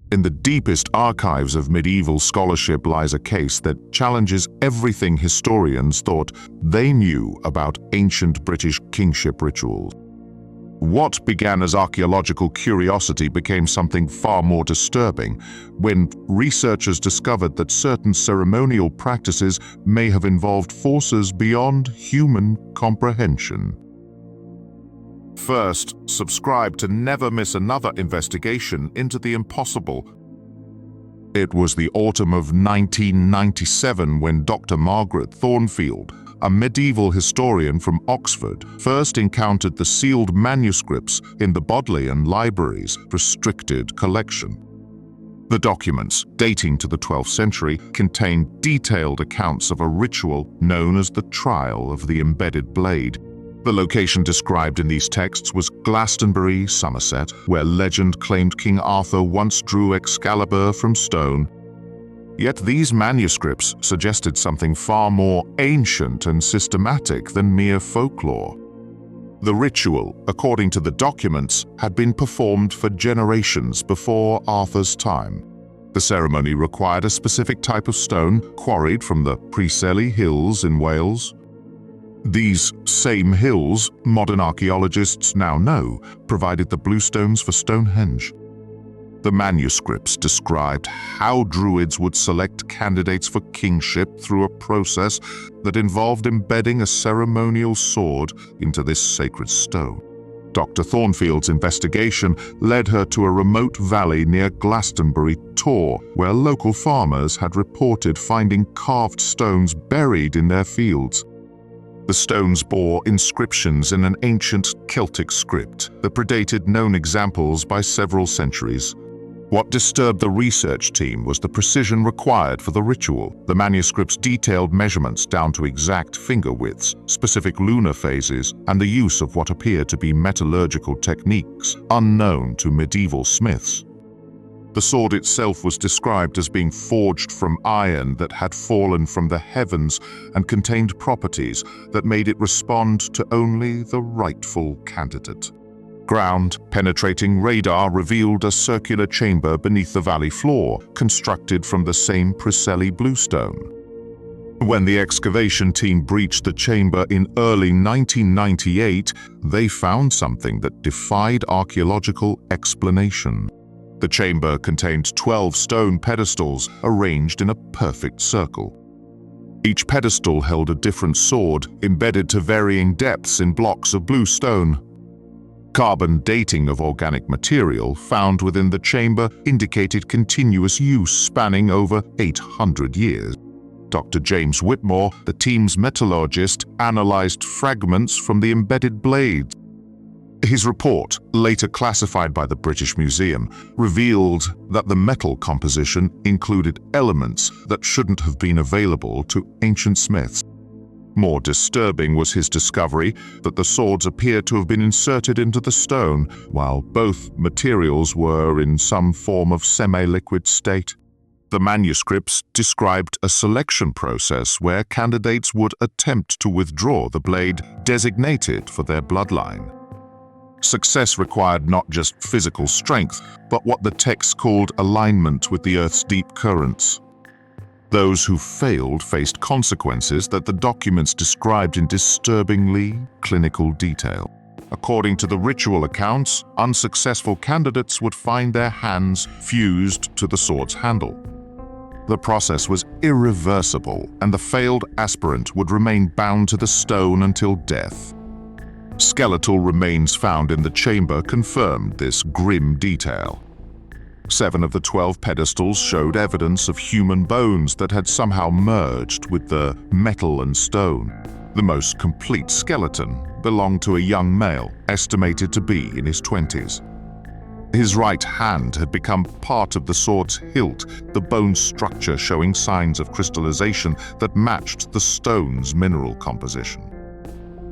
In the deepest archives of medieval scholarship lies a case that challenges everything historians thought they knew about ancient British kingship rituals. What began as archaeological curiosity became something far more disturbing when researchers discovered that certain ceremonial practices may have involved forces beyond human comprehension. First, subscribe to never miss another investigation into the impossible. It was the autumn of 1997 when Dr. Margaret Thornfield, a medieval historian from Oxford, first encountered the sealed manuscripts in the Bodleian Library's restricted collection. The documents, dating to the 12th century, contained detailed accounts of a ritual known as the Trial of the Embedded Blade. The location described in these texts was Glastonbury, Somerset, where legend claimed King Arthur once drew Excalibur from stone. Yet these manuscripts suggested something far more ancient and systematic than mere folklore. The ritual, according to the documents, had been performed for generations before Arthur's time. The ceremony required a specific type of stone quarried from the Preseli Hills in Wales. These same hills, modern archaeologists now know, provided the bluestones for Stonehenge. The manuscripts described how Druids would select candidates for kingship through a process that involved embedding a ceremonial sword into this sacred stone. Dr. Thornfield's investigation led her to a remote valley near Glastonbury, Tor, where local farmers had reported finding carved stones buried in their fields. The stones bore inscriptions in an ancient Celtic script that predated known examples by several centuries. What disturbed the research team was the precision required for the ritual. The manuscripts detailed measurements down to exact finger widths, specific lunar phases, and the use of what appeared to be metallurgical techniques unknown to medieval smiths. The sword itself was described as being forged from iron that had fallen from the heavens and contained properties that made it respond to only the rightful candidate. Ground-penetrating radar revealed a circular chamber beneath the valley floor, constructed from the same Preseli bluestone. When the excavation team breached the chamber in early 1998, they found something that defied archaeological explanation. The chamber contained 12 stone pedestals arranged in a perfect circle. Each pedestal held a different sword, embedded to varying depths in blocks of blue stone. Carbon dating of organic material found within the chamber indicated continuous use spanning over 800 years. Dr. James Whitmore, the team's metallurgist, analyzed fragments from the embedded blades. His report, later classified by the British Museum, revealed that the metal composition included elements that shouldn't have been available to ancient smiths. More disturbing was his discovery that the swords appeared to have been inserted into the stone, while both materials were in some form of semi-liquid state. The manuscripts described a selection process where candidates would attempt to withdraw the blade designated for their bloodline. Success required not just physical strength, but what the text called alignment with the Earth's deep currents. Those who failed faced consequences that the documents described in disturbingly clinical detail. According to the ritual accounts, unsuccessful candidates would find their hands fused to the sword's handle. The process was irreversible, and the failed aspirant would remain bound to the stone until death. Skeletal remains found in the chamber confirmed this grim detail. 7 of the 12 pedestals showed evidence of human bones that had somehow merged with the metal and stone. The most complete skeleton belonged to a young male, estimated to be in his 20s. His right hand had become part of the sword's hilt, the bone structure showing signs of crystallization that matched the stone's mineral composition.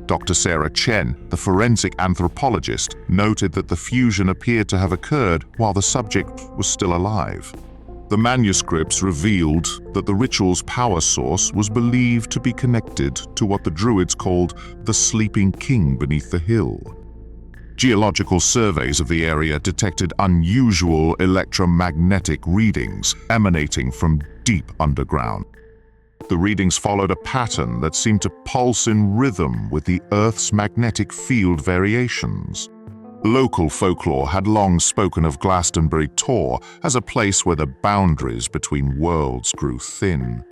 Dr. Sarah Chen, the forensic anthropologist, noted that the fusion appeared to have occurred while the subject was still alive. The manuscripts revealed that the ritual's power source was believed to be connected to what the Druids called the sleeping king beneath the hill. Geological surveys of the area detected unusual electromagnetic readings emanating from deep underground. The readings followed a pattern that seemed to pulse in rhythm with the Earth's magnetic field variations. Local folklore had long spoken of Glastonbury Tor as a place where the boundaries between worlds grew thin.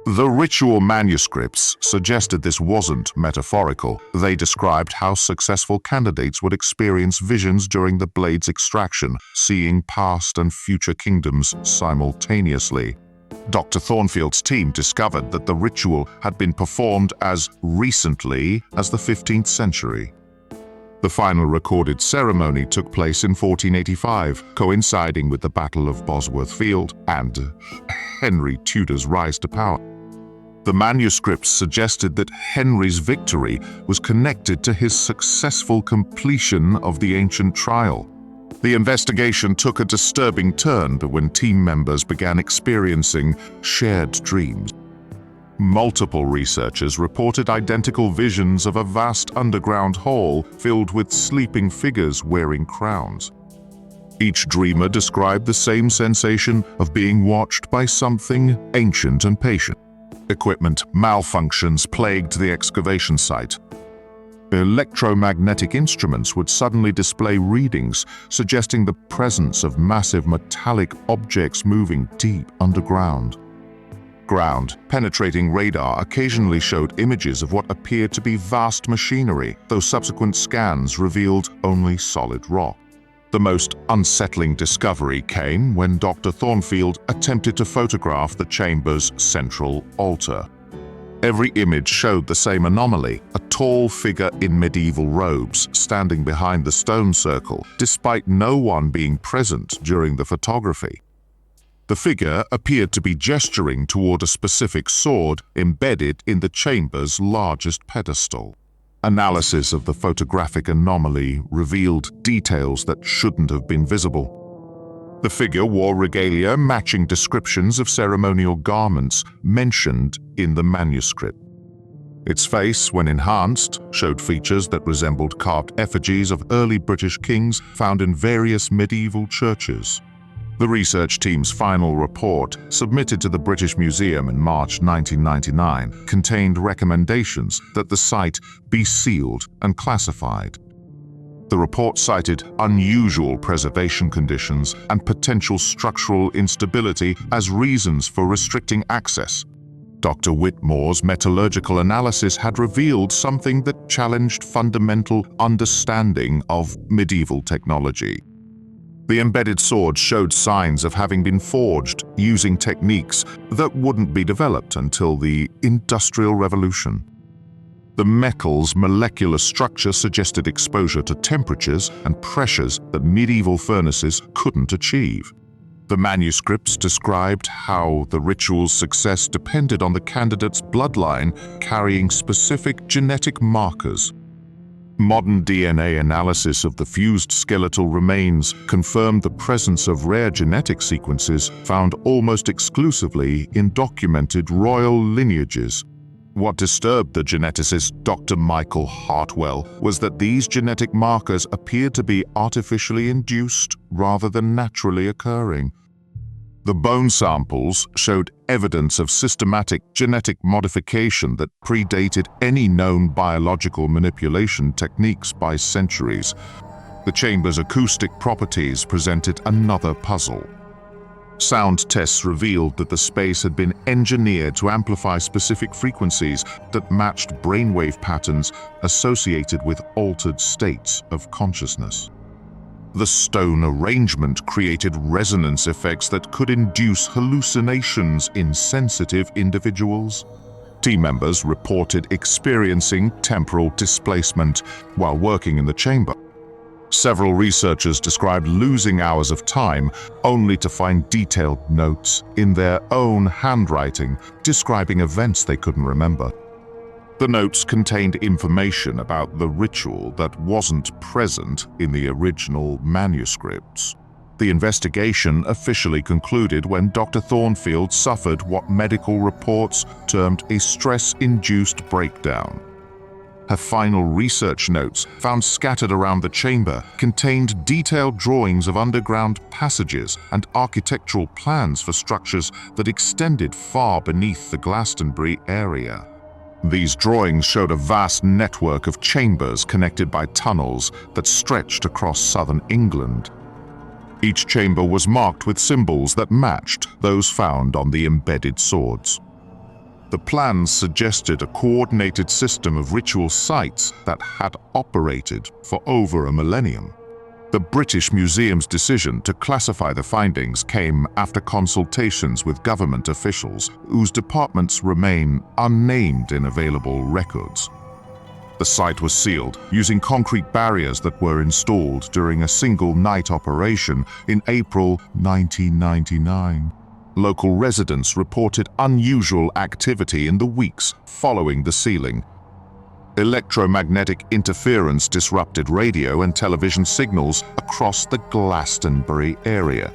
The ritual manuscripts suggested this wasn't metaphorical. They described how successful candidates would experience visions during the blade's extraction, seeing past and future kingdoms simultaneously. Dr. Thornfield's team discovered that the ritual had been performed as recently as the 15th century. The final recorded ceremony took place in 1485, coinciding with the Battle of Bosworth Field and Henry Tudor's rise to power. The manuscripts suggested that Henry's victory was connected to his successful completion of the ancient trial. The investigation took a disturbing turn when team members began experiencing shared dreams. Multiple researchers reported identical visions of a vast underground hall filled with sleeping figures wearing crowns. Each dreamer described the same sensation of being watched by something ancient and patient. Equipment malfunctions plagued the excavation site. Electromagnetic instruments would suddenly display readings suggesting the presence of massive metallic objects moving deep underground. Ground-penetrating radar occasionally showed images of what appeared to be vast machinery, though subsequent scans revealed only solid rock. The most unsettling discovery came when Dr. Thornfield attempted to photograph the chamber's central altar. Every image showed the same anomaly, a tall figure in medieval robes standing behind the stone circle, despite no one being present during the photography. The figure appeared to be gesturing toward a specific sword embedded in the chamber's largest pedestal. Analysis of the photographic anomaly revealed details that shouldn't have been visible. The figure wore regalia matching descriptions of ceremonial garments mentioned in the manuscript. Its face, when enhanced, showed features that resembled carved effigies of early British kings found in various medieval churches. The research team's final report, submitted to the British Museum in March 1999, contained recommendations that the site be sealed and classified. The report cited unusual preservation conditions and potential structural instability as reasons for restricting access. Dr. Whitmore's metallurgical analysis had revealed something that challenged fundamental understanding of medieval technology. The embedded sword showed signs of having been forged using techniques that wouldn't be developed until the Industrial Revolution. The metal's molecular structure suggested exposure to temperatures and pressures that medieval furnaces couldn't achieve. The manuscripts described how the ritual's success depended on the candidate's bloodline carrying specific genetic markers. Modern DNA analysis of the fused skeletal remains confirmed the presence of rare genetic sequences found almost exclusively in documented royal lineages. What disturbed the geneticist Dr. Michael Hartwell was that these genetic markers appeared to be artificially induced rather than naturally occurring. The bone samples showed evidence of systematic genetic modification that predated any known biological manipulation techniques by centuries. The chamber's acoustic properties presented another puzzle. Sound tests revealed that the space had been engineered to amplify specific frequencies that matched brainwave patterns associated with altered states of consciousness. The stone arrangement created resonance effects that could induce hallucinations in sensitive individuals. Team members reported experiencing temporal displacement while working in the chamber. Several researchers described losing hours of time only to find detailed notes in their own handwriting describing events they couldn't remember. The notes contained information about the ritual that wasn't present in the original manuscripts. The investigation officially concluded when Dr. Thornfield suffered what medical reports termed a stress-induced breakdown. Her final research notes, found scattered around the chamber, contained detailed drawings of underground passages and architectural plans for structures that extended far beneath the Glastonbury area. These drawings showed a vast network of chambers connected by tunnels that stretched across southern England. Each chamber was marked with symbols that matched those found on the embedded swords. The plans suggested a coordinated system of ritual sites that had operated for over a millennium. The British Museum's decision to classify the findings came after consultations with government officials, whose departments remain unnamed in available records. The site was sealed using concrete barriers that were installed during a single-night operation in April 1999. Local residents reported unusual activity in the weeks following the sealing. Electromagnetic interference disrupted radio and television signals across the Glastonbury area.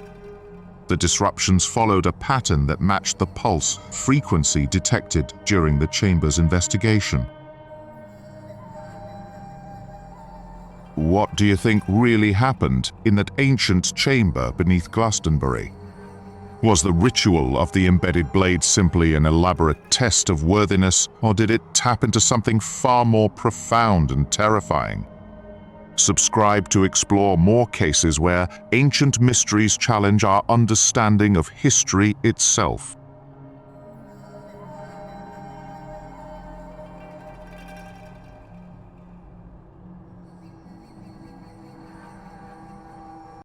The disruptions followed a pattern that matched the pulse frequency detected during the chamber's investigation. What do you think really happened in that ancient chamber beneath Glastonbury? Was the ritual of the embedded blade simply an elaborate test of worthiness, or did it tap into something far more profound and terrifying? Subscribe to explore more cases where ancient mysteries challenge our understanding of history itself.